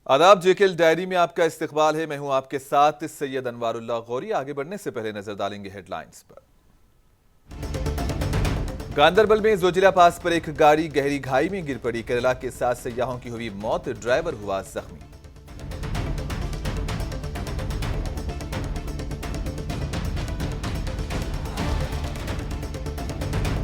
आदाब, JKL diary में आपका इस्तकबाल है। मैं हूं आपके साथ सैयद अनवारुल्लाह गौरी। आगे बढ़ने से पहले नजर डालेंगे हेडलाइंस पर। गांदरबल में जोजिला पास पर एक गाड़ी गहरी खाई में गिर पड़ी। केरला के 7 सयाहों की हुई मौत, ड्राइवर हुआ जख्मी।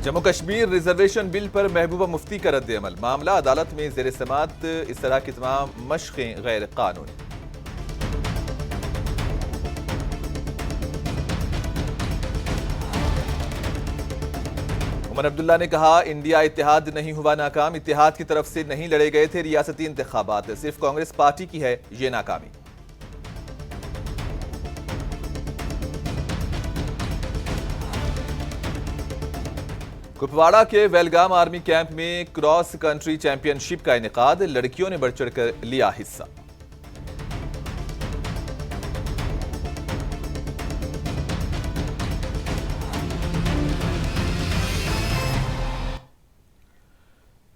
जम्मू कश्मीर रिजर्वेशन बिल पर महबूबा मुफ्ती का रद्द अमल। मामला अदालत में जेर समात। इस तरह की तमाम मशक़ें गैर कानूनी। उमर अब्दुल्ला ने कहा, इंडिया इत्तेहाद नहीं हुआ नाकाम। इत्तेहाद की तरफ से नहीं लड़े गए थे रियासती इंतखाबात, सिर्फ कांग्रेस पार्टी की है ये नाकामी। कुपवाड़ा के वेलगाम आर्मी कैंप में क्रॉस कंट्री चैंपियनशिप का इनेकाद। लड़कियों ने बढ़ चढ़कर लिया हिस्सा।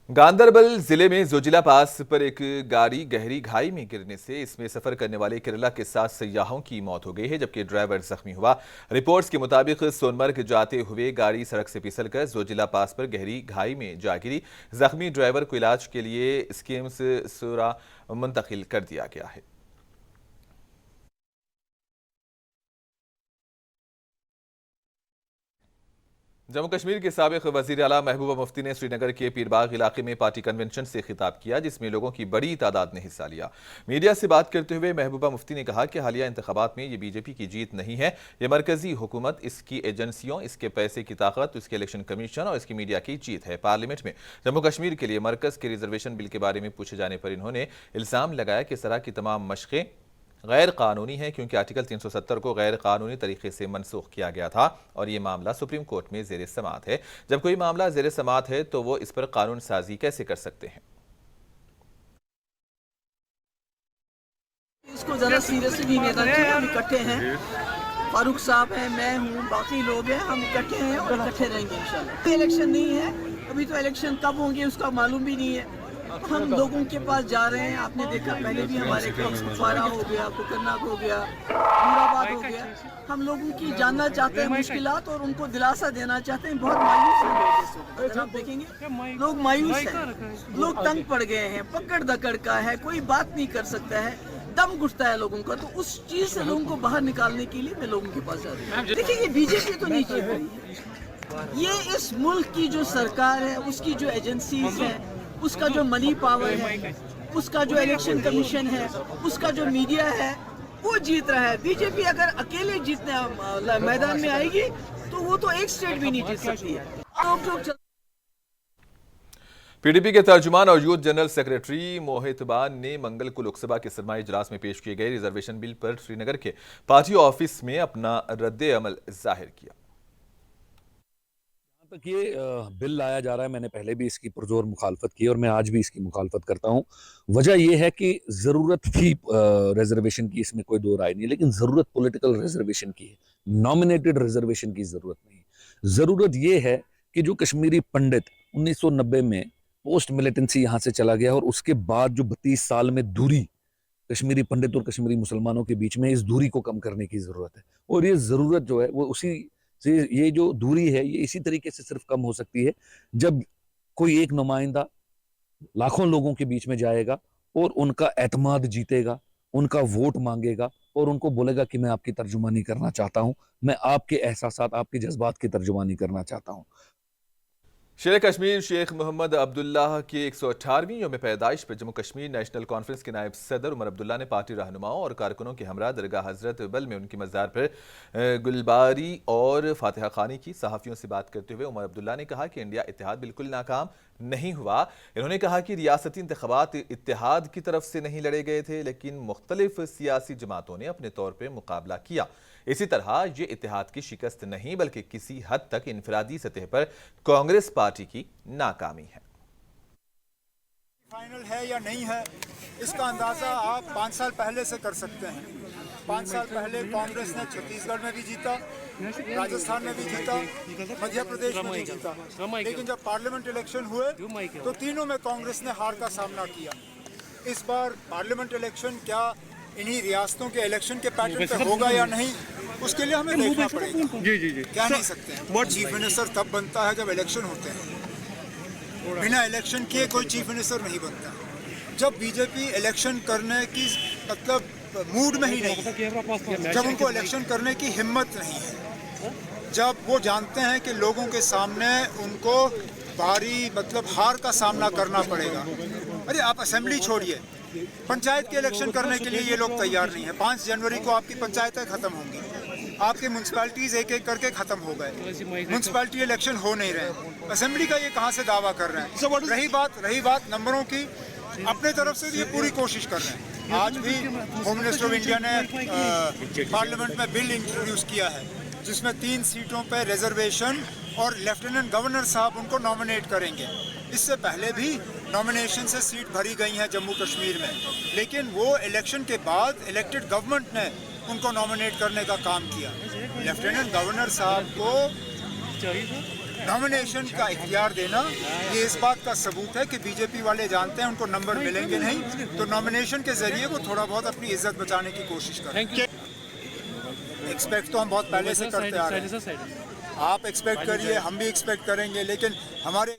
गांदरबल जिले में जोजिला पास पर एक गाड़ी गहरी खाई में गिरने से इसमें सफर करने वाले केरला के 7 सयाहों की मौत हो गई है, जबकि ड्राइवर जख्मी हुआ। रिपोर्ट्स के मुताबिक सोनमर्ग जाते हुए गाड़ी सड़क से फिसलकर जोजिला पास पर गहरी खाई में जा गिरी। जख्मी ड्राइवर को इलाज के लिए स्कीम्स सूरा मुंतकिल कर दिया गया है। जम्मू कश्मीर के साबिक वजीर आला महबूबा मुफ्ती ने श्रीनगर के पीरबाग इलाके में पार्टी कन्वेंशन से खिताब किया, जिसमें लोगों की बड़ी तादाद ने हिस्सा लिया। मीडिया से बात करते हुए महबूबा मुफ्ती ने कहा कि हालिया इंतखाबात में ये बीजेपी की जीत नहीं है, ये मरकजी हुकूमत, इसकी एजेंसियों, इसके पैसे की ताकत, इसके इलेक्शन कमीशन और इसकी मीडिया की जीत है। पार्लियामेंट में जम्मू कश्मीर के लिए मरकज के रिजर्वेशन बिल के बारे में पूछे जाने पर इन्होंने इल्जाम लगाया कि इस तरह की तमाम मशक़ें गैर कानूनी है, क्योंकि आर्टिकल 370 को गैर कानूनी तरीके से मनसूख किया गया था और ये मामला सुप्रीम कोर्ट में जेर समात है। जब कोई मामला जेर समात है तो वो इस पर कानून साजी कैसे कर सकते हैं। इसको जरा सीरियसली नहीं लेना चाहिए। हम इकट्ठे हैं, फारूक साहब हैं, मैं हूँ, बाकी लोग हैं, हम इकट्ठे हैं और इकट्ठे रहेंगे इंशाल्लाह। इलेक्शन नहीं है अभी, तो इलेक्शन कब होंगे उसका मालूम भी नहीं है। हम लोगों के पास जा रहे हैं। आपने देखा पहले भी हमारे कुपवाड़ा हो गया, कुकरनाग हो गया, नूराबाद हो गया। हम लोगों की जानना चाहते हैं मुश्किलात और उनको दिलासा देना चाहते हैं। बहुत मायूस हैं लोग। आप देखेंगे लोग मायूस हैं, लोग तंग पड़ गए हैं, पकड़ दकड़ का है, कोई बात नहीं कर सकता है, दम घुटता है लोगों का। तो उस चीज से लोगों को बाहर निकालने के लिए मैं लोगों के पास जा रही हूँ। देखिए, ये बीजेपी तो नहीं जीत रही है, ये इस मुल्क की जो सरकार है, उसकी जो एजेंसीज है, उसका जो मनी पावर है, उसका जो इलेक्शन कमीशन है, उसका जो मीडिया है, वो जीत रहा है। बीजेपी अगर अकेले जीतने मैदान में आएगी तो वो तो एक स्टेट भी नहीं जीत सकती है। पीडीपी के तर्जुमान और यूथ जनरल सेक्रेटरी मोहित बान ने मंगल को लोकसभा के सरमाई इजलास में पेश किए गए रिजर्वेशन बिल पर श्रीनगर के पार्टी ऑफिस में अपना रद्द अमल जाहिर किया। तक ये बिल लाया जा रहा है, मैंने पहले भी इसकी पुरजोर मुखालफत की और मैं आज भी इसकी मुखालफत करता हूं। वजह यह है कि ज़रूरत थी रिजर्वेशन की, इसमें कोई दो राय नहीं, लेकिन ज़रूरत पॉलिटिकल रिजर्वेशन की है, नॉमिनेटेड रिजर्वेशन की ज़रूरत नहीं। ज़रूरत यह है कि जो कश्मीरी पंडित 1990 में पोस्ट मिलिटेंसी यहाँ से चला गया और उसके बाद जो 32 साल में दूरी कश्मीरी पंडित और कश्मीरी मुसलमानों के बीच में, इस दूरी को कम करने की ज़रूरत है। और ये ज़रूरत जो है वो उसी से, ये जो दूरी है ये इसी तरीके से सिर्फ कम हो सकती है जब कोई एक नुमाइंदा लाखों लोगों के बीच में जाएगा और उनका एतमाद जीतेगा, उनका वोट मांगेगा और उनको बोलेगा कि मैं आपकी तर्जुमानी करना चाहता हूं, मैं आपके एहसासात, आपके जज्बात की तर्जुमानी करना चाहता हूं। शेर कश्मीर शेख मोहम्मद अब्दुल्लाह की 118वीं यौम पैदाइश पर जम्मू कश्मीर नेशनल कॉन्फ्रेंस के नायब सदर उमर अब्दुल्ला ने पार्टी रहनुमाओं और कारकुनों के हमरा दरगाह हजरत बल में उनकी मज़ार पर गुलबारी और फातिहा खानी की। सहाफ़ियों से बात करते हुए उमर अब्दुल्ला ने कहा कि इंडिया इत्तेहाद बिल्कुल नाकाम नहीं हुआ। इन्होंने कहा कि रियासती इंतखाबात इत्तेहाद की तरफ से नहीं लड़े गए थे, लेकिन मुख्तलिफ सियासी जमातों ने अपने तौर पर मुकाबला किया। इसी तरह ये इत्तेहाद की शिकस्त नहीं, बल्कि किसी हद तक इनफरादी सतह पर कांग्रेस पार्टी की नाकामी है। फाइनल है या नहीं है, इसका अंदाजा आप 5 साल पहले से कर सकते हैं। 5 साल पहले कांग्रेस ने छत्तीसगढ़ में भी जीता, राजस्थान में भी जीता, मध्य प्रदेश में भी जीता, लेकिन जब पार्लियामेंट इलेक्शन हुए तो तीनों में कांग्रेस ने हार का सामना किया। इस बार पार्लियामेंट इलेक्शन क्या इन्हीं रियासतों के इलेक्शन के पैटर्न पे होगा या नहीं, उसके लिए हमें देखना पड़ेगा। जी कह नहीं सकते हैं। चीफ मिनिस्टर तब बनता है जब इलेक्शन होते हैं, बिना इलेक्शन किए कोई चीफ मिनिस्टर नहीं बनता। जब बीजेपी इलेक्शन करने की मतलब मूड में ही नहीं है, जब उनको इलेक्शन करने की हिम्मत नहीं है, जब वो जानते हैं कि लोगों के सामने उनको भारी मतलब हार का सामना करना पड़ेगा। अरे आप असेंबली छोड़िए, पंचायत के इलेक्शन करने के लिए ये लोग तैयार नहीं है। 5 जनवरी को आपकी पंचायतें खत्म होंगी, आपके म्यूनसिपैलिटीज एक एक करके खत्म हो गए, म्यूनसिपैलिटी इलेक्शन हो नहीं रहे, असेंबली का ये कहाँ से दावा कर रहे हैं। रही बात नंबरों की, अपने तरफ से ये पूरी कोशिश कर रहे हैं। आज भी होम मिनिस्टर ऑफ इंडिया ने पार्लियामेंट में बिल इंट्रोड्यूस किया है जिसमें 3 सीटों पर रिजर्वेशन और लेफ्टिनेंट गवर्नर साहब उनको नॉमिनेट करेंगे। इससे पहले भी नॉमिनेशन से सीट भरी गई हैं जम्मू कश्मीर में, लेकिन वो इलेक्शन के बाद इलेक्टेड गवर्नमेंट ने उनको नॉमिनेट करने का काम किया। लेफ्टिनेंट गवर्नर साहब को नॉमिनेशन का इख्तियार देना ये इस बात का सबूत है कि बीजेपी वाले जानते हैं उनको नंबर मिलेंगे नहीं, तो नॉमिनेशन के जरिए वो थोड़ा बहुत अपनी इज्जत बचाने की कोशिश करें। एक्सपेक्ट तो हम बहुत पहले से करते आ रहे हैं। आप एक्सपेक्ट करिए, हम भी एक्सपेक्ट करेंगे, लेकिन हमारे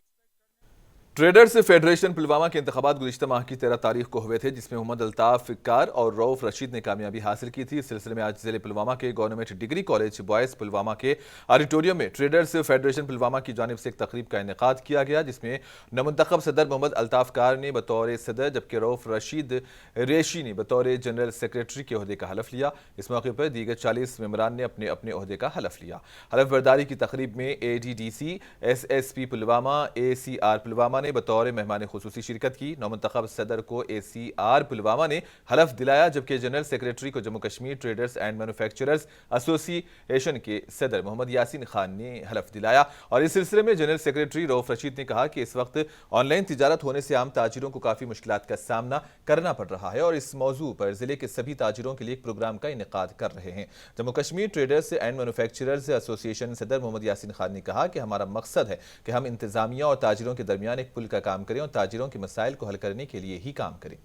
ट्रेडर्स फेडरेशन पुलवामा के इंतखाबात गुज़िश्ता माह की 13 तारीख को हुए थे, जिसमें मोहम्मद अल्ताफ कार और रऊफ रशीद ने कामयाबी हासिल की थी। इस सिलसिले में आज जिले पुलवामा के government degree college boys Pulwama के ऑडिटोरियम में ट्रेडर्स फेडरेशन पुलवामा की जानिब से एक तकरीब का इनेकाद किया गया, जिसमें नमुंतखब सदर मोहम्मद अल्ताफ कार ने बतौर सदर जबकि रऊफ रशीद रेशी ने बतौर जनरल सेक्रेटरी के ओहदे का हलफ लिया। इस मौके पर दीगर 40 मेंबरान ने अपने अपने ओहदे का हलफ लिया। हलफ बर्दारी की तकरीब में ADDC SSP Pulwama ACR Pulwama ने बतौर मेहमान खुसूसी शिरकत की। नौमुंतखब सदर को ACR पुलवामा ने हलफ दिलाया, जबकि जनरल सेक्रेटरी को Jammu Kashmir traders and manufacturers association के सदर मोहम्मद यासीन खान ने हलफ दिलाया। और इस सिलसिले में जनरल सेक्रेटरी रऊफ रशीद ने कहा कि इस वक्त ऑनलाइन तिजारत होने से आम ताजिरों को काफ़ी मुश्किलात का सामना करना पड़ रहा है और इस मौजू पर जिले के सभी ताजिरों के लिए एक प्रोग्राम का इनेकाद कर रहे हैं। Jammu Kashmir traders and manufacturers association सदर मोहम्मद यासीन खान ने कहा कि हमारा मकसद है कि हम इंतजामिया और ताजिरों के दरमियान एक पुल का काम करें और ताजिरों के मसाइल को हल करने के लिए ही काम करें।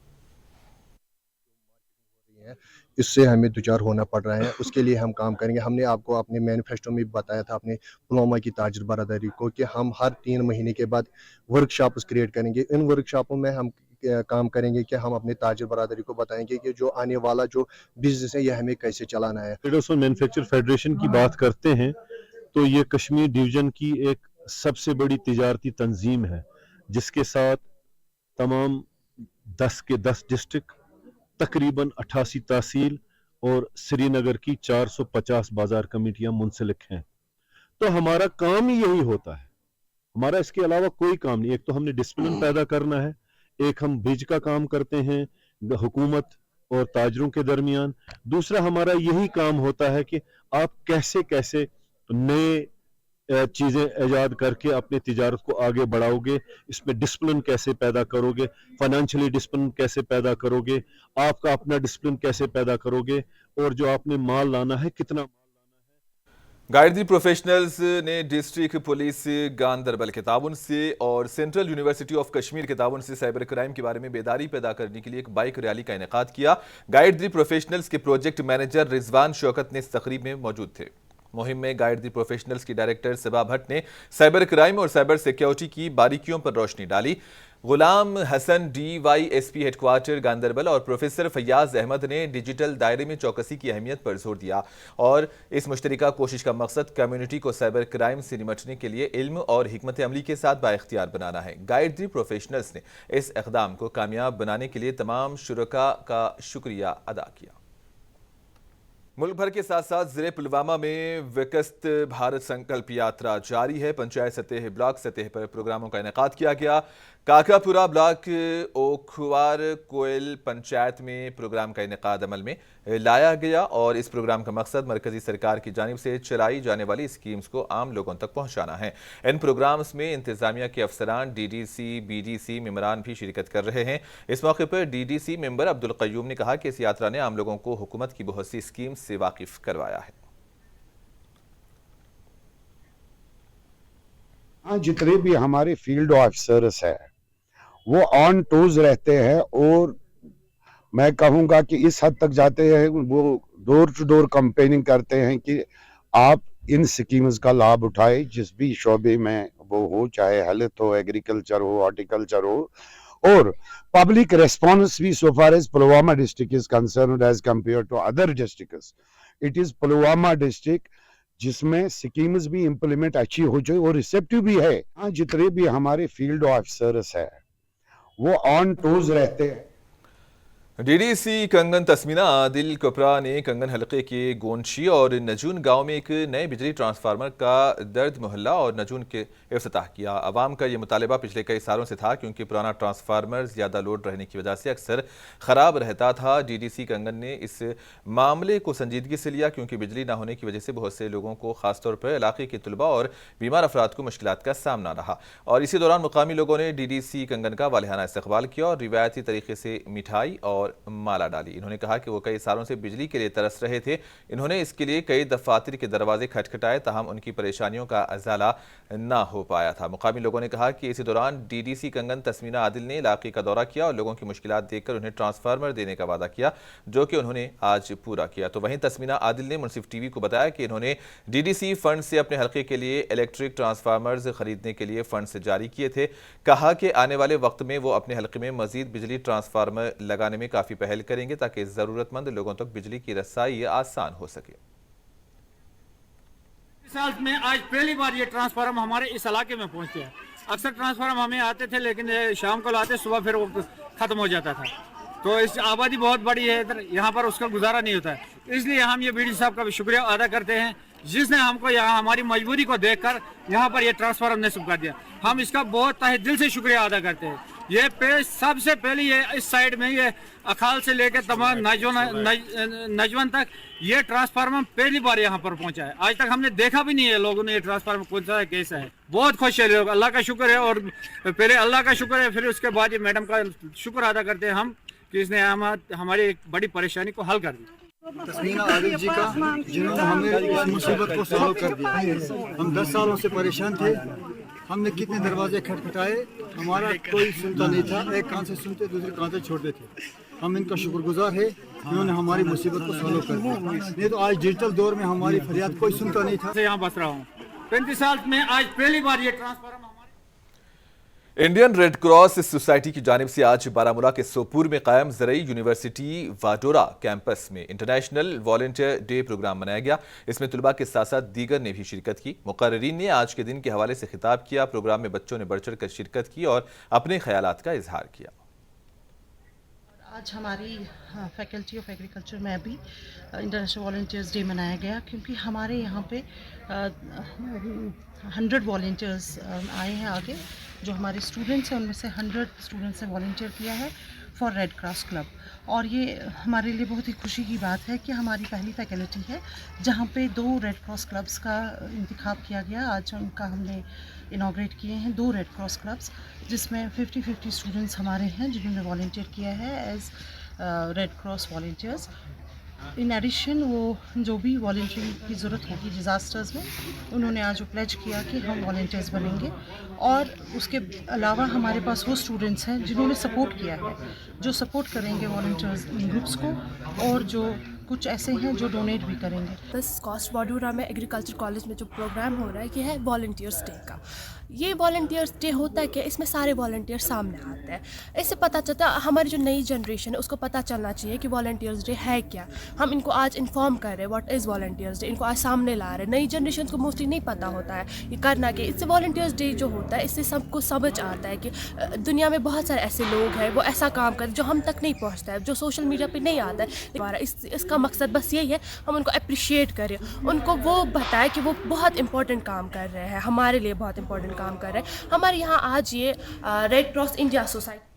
इससे हमें दुचार होना पड़ रहा है, उसके लिए हम काम करेंगे। हमने आपको अपने मैनिफेस्टो में बताया था अपने पुलवामा की ताजिर बरादरी को कि हम हर 3 महीने के बाद वर्कशॉप्स क्रिएट करेंगे। इन वर्कशॉपों में हम काम करेंगे कि हम अपने ताजिर बरादरी को बताएंगे कि जो आने वाला जो बिजनेस है यह हमें कैसे चलाना है। ट्रेडर्स और मैन्युफैक्चर फेडरेशन की बात करते हैं तो ये कश्मीर डिवीजन की एक सबसे बड़ी तिजारती तंजीम है, जिसके साथ तमाम 10 के 10 डिस्ट्रिक्ट, तकरीबन 88 तहसील और श्रीनगर की 450 बाजार कमेटियां मुंसलिक हैं। तो हमारा काम ही यही होता है, हमारा इसके अलावा कोई काम नहीं। एक तो हमने डिसिप्लिन पैदा करना है, एक हम ब्रिज का काम करते हैं हुकूमत और ताजरों के दरमियान, दूसरा हमारा यही काम होता है कि आप कैसे कैसे नए चीजें ईजाद करके अपने तिजारत को आगे बढ़ाओगे, इसमें डिसिप्लिन कैसे पैदा करोगे, फाइनेंशियली डिसिप्लिन कैसे पैदा करोगे, आपका अपना डिसिप्लिन कैसे पैदा करोगे, और जो आपने माल लाना है कितना। गायत्री प्रोफेशनल्स ने डिस्ट्रिक्ट पुलिस गांदरबल के ताउन से और सेंट्रल यूनिवर्सिटी ऑफ कश्मीर के ताउन से साइबर क्राइम के बारे में बेदारी पैदा करने के लिए एक बाइक रैली का इनेकाद किया। गायत्री प्रोफेशनल्स के प्रोजेक्ट मैनेजर रिजवान शौकत ने इस तकरीब में मौजूद थे। मुहिम में गायत्री प्रोफेशनल्स की डायरेक्टर सबा भट्ट ने साइबर क्राइम और साइबर सिक्योरिटी की बारीकियों पर रोशनी डाली। गुलाम हसन DYSP हेडक्वार्टर गांदरबल और प्रोफेसर फयाज अहमद ने डिजिटल दायरे में चौकसी की अहमियत पर जोर दिया और इस मुश्तरका कोशिश का मकसद कम्युनिटी को साइबर क्राइम से निपटने के लिए इल्म और हिकमत अमली के साथ बाइख्तियार बनाना है। गायत्री प्रोफेशनल्स ने इस इक़दाम को कामयाब बनाने के लिए तमाम शुरका का शुक्रिया अदा किया। मुल्क भर के साथ साथ जिले पुलवामा में विकसित भारत संकल्प यात्रा जारी है। पंचायत सतह, ब्लॉक सतह पर प्रोग्रामों का इनेकाद किया गया। काकापुरा ब्लॉक ओखवार कोयल पंचायत में प्रोग्राम का इनेकाद अमल में लाया गया और इस प्रोग्राम का मकसद मरकजी सरकार की जानिब से चलाई जाने वाली स्कीम्स को आम लोगों तक पहुंचाना है। इन प्रोग्राम्स में इंतजामिया के अफसरान, DDC, BDC मेंबरान भी शिरकत कर रहे हैं। इस मौके पर DDC मेंबर अब्दुल कय्यूम ने कहा कि इस यात्रा ने आम लोगों को हुकूमत की बहुत सी स्कीम से वाकिफ करवाया है। जितने भी हमारे फील्ड ऑफिसर्स हैं वो ऑन टूज रहते हैं और मैं कहूँगा कि इस हद तक जाते हैं, वो डोर टू डोर कैंपेनिंग करते हैं कि आप इन स्कीम्स का लाभ उठाए, जिस भी शोबे में वो हो, चाहे हेल्थ हो, एग्रीकल्चर हो, हॉर्टिकल्चर हो, और पब्लिक रेस्पॉन्स भी so far as Pulwama district is concerned as compare to other districts, it is Pulwama district जिसमें स्कीम्स भी इम्प्लीमेंट अच्छी हो जाए और रिसेप्टिव भी है। हाँ, जितने भी हमारे फील्ड ऑफिसर्स है वो ऑन टोज रहते हैं। डीडीसी कंगन तस्मीना आदिल कुपरा ने कंगन हलके के गोंशी और नजून गांव में एक नए बिजली ट्रांसफार्मर का दर्द मोहल्ला और नजून के इफ्तिताह किया। अवाम का ये मुतालबा पिछले कई सालों से था, क्योंकि पुराना ट्रांसफार्मर ज़्यादा लोड रहने की वजह से अक्सर ख़राब रहता था। डीडीसी कंगन ने इस मामले को संजीदगी से लिया, क्योंकि बिजली न होने की वजह से बहुत से लोगों को, खासतौर पर इलाके के तलबा और बीमार अफराद को मुश्किलात का सामना रहा। और इसी दौरान मुकामी लोगों ने डीडीसी कंगन का वालिहाना इस्तकबाल किया और रिवायती तरीके से मिठाई और माला डाली। इन्होंने कहा कि वो कई सालों से बिजली के लिए तरस रहे थे। इन्होंने इसके लिए कई दफातर के दरवाजे खटखटाए, ताहम उनकी परेशानियों का अजाला ना हो पाया था। मुकामी लोगों ने कहा कि इसी दौरान डीडीसी कंगन तस्मीना आदिल ने इलाके का दौरा किया और लोगों की मुश्किलात देखकर उन्हें ट्रांसफार्मर देने का वादा किया, जो कि उन्होंने आज पूरा किया। तो वहीं तस्मीना आदिल ने मुनसिफ टीवी को बताया कि इन्होंने डीडीसी फंड से अपने हल्के के लिए इलेक्ट्रिक ट्रांसफार्मर्स खरीदने के लिए फंड्स जारी किए थे। कहा कि आने वाले वक्त में वो अपने हल्के में मजीद बिजली ट्रांसफार्मर लगाने में काफ़ी पहल करेंगे, ताकि ज़रूरतमंद लोगों तक बिजली की रसाई आसान हो सके। इस साल में आज पहली बार ये ट्रांसफार्मर हमारे इस इलाके में पहुंचे हैं। अक्सर ट्रांसफार्मर हमें आते थे, लेकिन शाम को लाते, सुबह फिर वो खत्म हो जाता था। तो इस आबादी बहुत बड़ी है इधर, यहाँ पर उसका गुजारा नहीं होता है। इसलिए हम ये बीडी साहब का भी शुक्रिया अदा करते हैं, जिसने हमको यहाँ हमारी मजबूरी को देखकर यहाँ पर ये ट्रांसफार्मर नसीब कर दिया। हम इसका बहुत तहे दिल से शुक्रिया अदा करते हैं। ये पे सबसे पहले ये इस साइड में ये अखाल से लेकर तमाम नजवन तक ये ट्रांसफार्मर पहली बार यहाँ पर पहुंचा है। आज तक हमने देखा भी नहीं है लोगों ने ये ट्रांसफार्मर कौन सा है, कैसा है। बहुत खुश है लोग, अल्लाह का शुक्र है। और पहले अल्लाह का शुक्र है, फिर उसके बाद ये मैडम का शुक्र अदा करते हैं हम कि इसने हमारी एक बड़ी परेशानी को हल कर दिया। तस्मीना आदिल जी का, जिन्होंने हमें मुसीबत को सॉल्व कर दिया। हम 10 सालों से परेशान थे, हमने कितने दरवाजे खटखटाए, हमारा कोई सुनता नहीं था। एक कान से सुनते, दूसरे कान से छोड़ते थे। हम इनका शुक्रगुजार है, इन्होंने हमारी मुसीबत को सॉल्व कर दिया। नहीं तो आज डिजिटल दौर में हमारी फरियाद कोई सुनता नहीं था। यहाँ बस रहा हूँ 35 साल में, आज पहली बार ये transformer. Indian red cross society की जानिब से आज बारामूला के सोपुर में कायम ज़रई यूनिवर्सिटी वाडोरा कैंपस में इंटरनेशनल वॉलंटियर डे प्रोग्राम मनाया गया। इसमें तलबा के साथ साथ दीगर ने भी शिरकत की। मुकर्रिरीन ने आज के दिन के हवाले से खिताब किया। प्रोग्राम में बच्चों ने बढ़ चढ़ कर शिरकत की और अपने ख्यालात का इजहार किया। आज हमारी फैकल्टी ऑफ एग्रीकल्चर में भी इंटरनेशनल वॉलंटियर्स डे मनाया गया, क्योंकि हमारे यहाँ पे 100 वॉलंटियर्स आए हैं आगे। जो हमारे स्टूडेंट्स हैं उनमें से 100 स्टूडेंट्स ने वॉलंटियर किया है फॉर रेड क्रॉस क्लब। और ये हमारे लिए बहुत ही खुशी की बात है कि हमारी पहली फैकल्टी है जहाँ पे 2 रेड क्रॉस क्लब्स का इंतखाब किया गया। आज उनका हमने इनाग्रेट किए हैं 2 रेड क्रॉस क्लब्स, जिसमें 50-50 स्टूडेंट्स हमारे हैं जिन्होंने वॉलंटियर किया है as red cross volunteers. In addition वो जो भी वॉलंटियरिंग की ज़रूरत होगी डिज़ास्टर्स में, उन्होंने आज प्लेज किया कि हम वॉलंटियर्स बनेंगे। और उसके अलावा हमारे पास वो स्टूडेंट्स हैं जिन्होंने सपोर्ट किया है, जो सपोर्ट करेंगे वॉलंटियर्स ग्रुप्स को, और जो कुछ ऐसे हैं जो डोनेट भी करेंगे। बस कॉस्ट वाडोरा में एग्रीकल्चर कॉलेज में जो प्रोग्राम हो रहा है ये है वॉलंटियर्स डे का। ये वॉलंटियर्स डे होता है कि इसमें सारे वॉलंटियर सामने आते हैं। इससे पता चलता हमारी जो नई जनरेशन है उसको पता चलना चाहिए कि वॉलंटियर्स डे है क्या। हम इनको आज इन्फॉर्म कर रहे हैं व्हाट इज़ वॉलंटियर्स डे, इनको आज सामने ला रहे हैं। नई जनरेशन को मोस्टली नहीं पता होता है ये करना कि। इससे वॉलंटियर्स डे जो होता है इससे सबको समझ आता है कि दुनिया में बहुत सारे ऐसे लोग हैं वो ऐसा काम करते जो हम तक नहीं पहुँचता है, जो सोशल मीडिया पर नहीं आता है। इसका मकसद बस यही है हम उनको अप्रिशिएट करें, उनको वो बताएं कि वो बहुत इंपॉर्टेंट काम कर रहे हैं, हमारे लिए बहुत इंपॉर्टेंट काम कर रहे हैं। हमारे यहाँ आज ये रेड क्रॉस इंडिया सोसाइटी।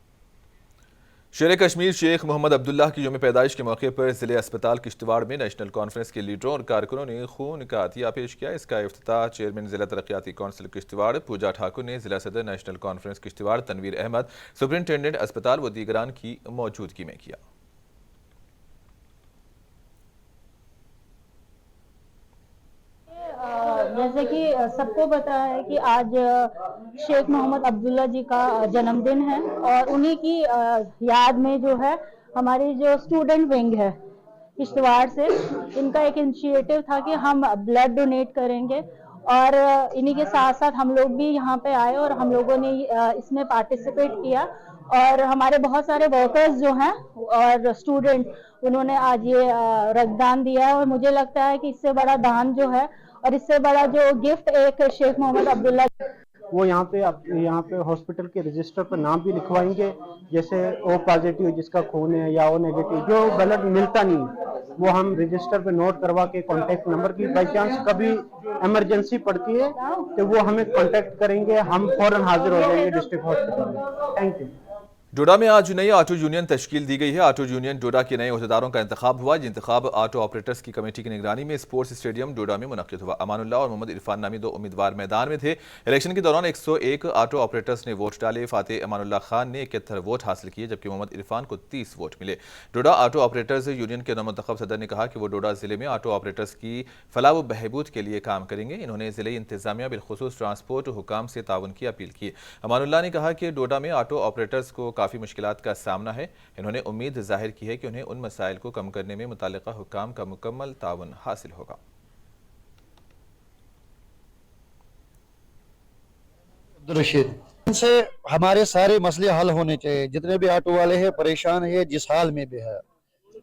शेर कश्मीर शेख मोहम्मद अब्दुल्ला की यौम पैदाइश के मौके पर ज़िले अस्पताल किश्तवाड़ में नेशनल कॉन्फ्रेंस के लीडरों और कारकुनों ने खून का अतिया पेश किया। इसका इफ्तिताह चेयरमैन ज़िला तरक्याती कौंसिल किश्तवाड़ पूजा ठाकुर ने ज़िला सदर national conference Kishtwar Tanveer Ahmed, superintendent अस्पताल व दीगरान की मौजूदगी में किया। जैसे कि सबको पता है कि आज शेख मोहम्मद अब्दुल्ला जी का जन्मदिन है, और उन्हीं की याद में जो है हमारी जो स्टूडेंट विंग है किश्तवाड़ से, इनका एक इनिशिएटिव था कि हम ब्लड डोनेट करेंगे और इन्हीं के साथ साथ हम लोग भी यहाँ पे आए और हम लोगों ने इसमें पार्टिसिपेट किया और हमारे बहुत सारे वर्कर्स जो हैं और स्टूडेंट उन्होंने आज ये रक्तदान दिया है और मुझे लगता है कि इससे बड़ा दान जो है और इससे बड़ा जो गिफ्ट एक शेख मोहम्मद अब्दुल्ला वो यहाँ पे हॉस्पिटल के रजिस्टर पर नाम भी लिखवाएंगे, जैसे ओ पॉजिटिव जिसका खून है या ओ नेगेटिव जो ब्लड मिलता नहीं वो हम रजिस्टर पे नोट करवा के कॉन्टैक्ट नंबर की बाई चांस कभी इमरजेंसी पड़ती है तो वो हमें कॉन्टैक्ट करेंगे, हम फौरन हाजिर हो जाएंगे डिस्ट्रिक्ट हॉस्पिटल में। Thank you. डोडा में आज नई ऑटो यूनियन तश्कील दी गई है। ऑटो यूनियन डोडा के नए अहदेदारों का इंतखाब हुआ। ये इंतखाब ऑटो ऑपरेटर्स की कमेटी की निगरानी में स्पोर्ट्स स्टेडियम डोडा में मुनक्किद हुआ। अमानुल्लाह और मोहम्मद इरफान नामी 2 उम्मीदवार मैदान में थे। इलेक्शन के दौरान 101 ऑटो ऑपरेटर्स ने वोट डाले। फाते अमानुल्लाह खान ने 71 वोट हासिल किए जबकि मोहम्मद इरफान को 30 वोट मिले। डोडा ऑटो ऑपरेटर्स यूनियन के नवमुंतखब सदर ने कहा कि वो डोडा जिले में ऑटो ऑपरेटर्स की फलाह व बहबूद के लिए काम करेंगे। इन्होंने जिले इंतजामिया बिलखुसूस ट्रांसपोर्ट हुकाम से ताउन की अपील की। अमानुल्लाह ने कहा कि डोडा में ऑटो ऑपरेटर्स को काफ़ी मुश्किलात का सामना है। इन्होंने उम्मीद जाहिर की है कि उन्हें उन मसाइल को कम करने में मुतालिका हुकाम का मुकम्मल ताउन हासिल होगा। अब्दुल इनसे हमारे सारे मसले हल होने चाहिए। जितने भी ऑटो वाले हैं परेशान है, जिस हाल में भी है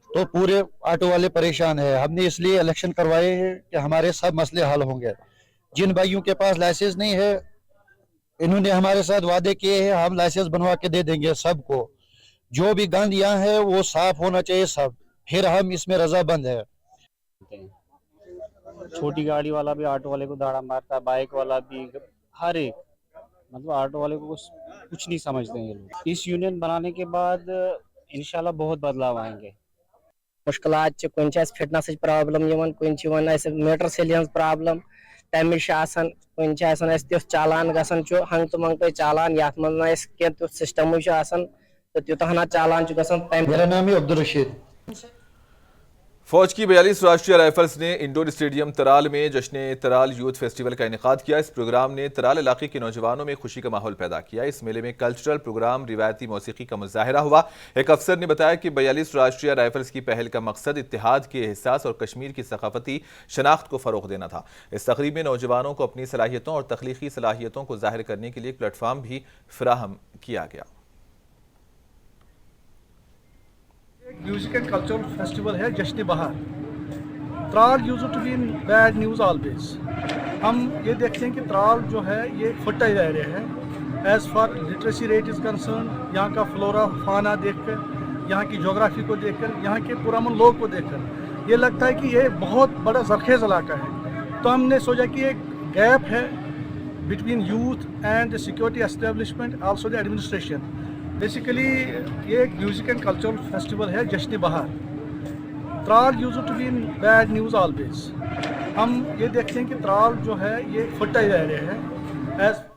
तो पूरे ऑटो वाले परेशान है। हमने इसलिए इलेक्शन करवाए हैं कि हमारे सब मसले हल होंगे। जिन भाइयों के पास लाइसेंस नहीं है इन्होंने हमारे साथ वादे किए हैं हम लाइसेंस बनवा के दे देंगे सबको। जो भी गंद यहाँ है वो साफ होना चाहिए सब, फिर हम इसमें रजामंद है। छोटी गाड़ी वाला भी ऑटो वाले को दाड़ा मारता है, बाइक वाला भी, हर एक मतलब ऑटो वाले को कुछ नहीं समझते हैं ये लोग। इस यूनियन बनाने के बाद इंशाल्लाह बहुत बदलाव आएंगे। मुश्किलात कुछ फिटनेस प्रॉब्लम कुछ मीटर सेलियंस प्रॉब्लम तमिश कुछ चालान गसन हंग तो मंग पे चालान ये तुथ सिस्टम तो त्यूतहना चालान मेरा नाम है अब्दुल रशीद। फौज की 42 राष्ट्रीय राइफल्स ने इंडोर स्टेडियम तराल में जश्न तराल यूथ फेस्टिवल का इनेकाद किया। इस प्रोग्राम ने तराल इलाके के नौजवानों में खुशी का माहौल पैदा किया। इस मेले में कल्चरल प्रोग्राम, रिवायती मौसीकी का मुजाहिरा हुआ। एक अफसर ने बताया कि 42 राष्ट्रीय राइफल्स की पहल का मकसद इत्तेहाद के एहसास और कश्मीर की सकाफती शनाख्त को फ़रोग़ देना था। इस तकरीब में नौजवानों को अपनी सलाहियतों और तख्लीकी सलाहियतों को जाहिर करने के लिए एक प्लेटफॉर्म भी फराहम किया गया। म्यूजिक एंड कल्चरल फेस्टिवल है Jashn Bahar. Tral use to be in bad news always. हम ये देखते हैं कि त्राल जो है ये फर्टाइल एरिया है। As far literacy rate is concern, यहाँ का फ्लोरा फाना देखकर, यहाँ की जोग्राफी को देखकर, यहाँ के पुरअमन लोग को देखकर ये लगता है कि ये बहुत बड़ा जरखेज़ इलाका है। तो हमने सोचा कि एक गैप है between youth and the security establishment also the administration. Basically ये एक म्यूजिक एंड कल्चरल फेस्टिवल है Jashn Bahar. Tral use to be in bad news always. हम ये देखते हैं कि त्राल जो है ये फर्टाइल एरिया है। एज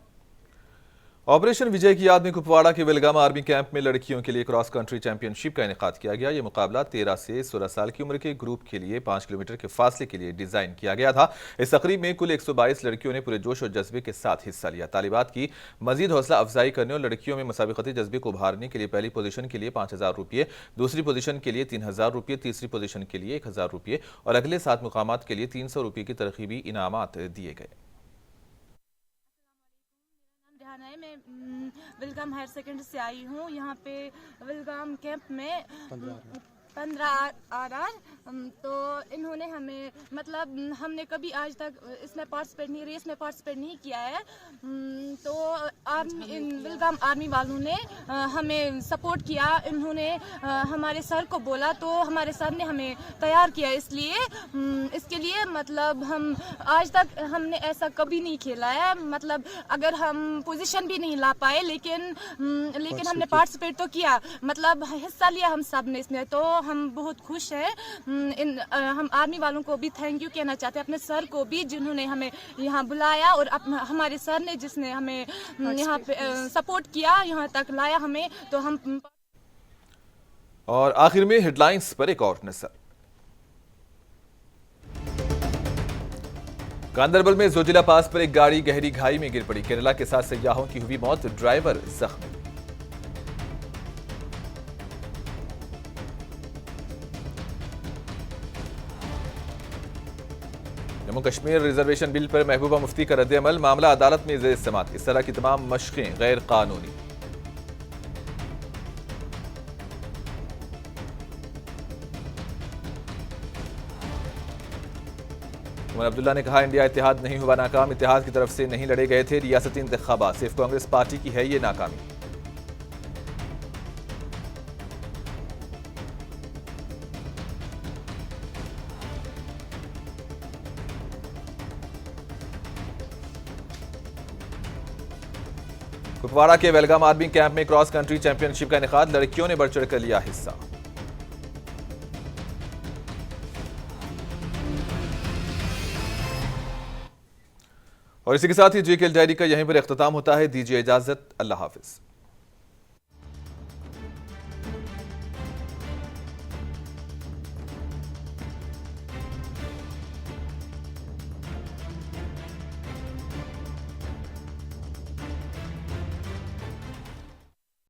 ऑपरेशन विजय की याद में कुपवाड़ा के विलगामा आर्मी कैंप में लड़कियों के लिए क्रॉस कंट्री चैंपियनशिप का इनेकाद किया गया। ये मुकाबला 13 से 16 साल की उम्र के ग्रुप के लिए 5 किलोमीटर के फासले के लिए डिजाइन किया गया था। इस तकरीब में कुल 122 लड़कियों ने पूरे जोश और जज्बे के साथ हिस्सा लिया। तालिबात की मजीद हौसला अफजाई करने और लड़कियों में मुसाबिकती जज्बे को उभारने के लिए पहली पोजीशन के लिए 5,000 रुपये, दूसरी पोजीशन के लिए 3,000 रुपये, तीसरी पोजीशन के लिए 1,000 रुपये और अगले 7 मुकामात के लिए 300 रुपये की तरकीबी इनामात दिए गए। मैं विलगाम हायर सेकेंडरी से आई हूँ। यहाँ पे विलगाम कैंप में 15 आर तो इन्होंने हमें मतलब हमने कभी आज तक इसमें रेस में पार्टिसिपेट नहीं किया है। तो विलगाम आर्मी वालों ने हमें सपोर्ट किया। इन्होंने हमारे सर को बोला तो हमारे सर ने हमें तैयार किया। इसके लिए मतलब हम आज तक हमने ऐसा कभी नहीं खेला है। मतलब अगर हम पोजीशन भी नहीं ला पाए लेकिन हमने पार्टिसिपेट तो किया, मतलब हिस्सा लिया हम सब ने इसमें। तो हम बहुत खुश हैं। हम आर्मी वालों को भी थैंक यू कहना चाहते हैं, अपने सर को भी जिन्होंने हमें यहाँ बुलाया और हमारे सर ने जिसने हमें यहाँ पे सपोर्ट किया, यहाँ तक लाया हमें। तो हम और आखिर में हेडलाइंस पर एक और नजर। गांदरबल में जोजिला पास पर एक गाड़ी गहरी खाई में गिर पड़ी। केरला के 7 सयाहों की हुई मौत, ड्राइवर जख्मी। जम्मू कश्मीर रिजर्वेशन बिल पर महबूबा मुफ्ती का रद्द-ए-अमल, मामला अदालत में ज़ेर समाअत। इस तरह की तमाम मशक़ें गैर कानूनी। उमर अब्दुल्ला ने कहा, इंडिया इत्तेहाद नहीं हुआ नाकाम, इत्तेहाद की तरफ से नहीं लड़े गए थे रियासती इंतखाबात, सिर्फ कांग्रेस पार्टी की है ये नाकामी। कुपवाड़ा के वेलगाम आर्मी कैंप में क्रॉस कंट्री चैंपियनशिप का इनेकाद, लड़कियों ने बढ़ चढ़ कर लिया हिस्सा। और इसी के साथ ही जीकेएल डायरी का यहीं पर इख्तिताम होता है। दीजिए इजाजत, अल्लाह हाफिज।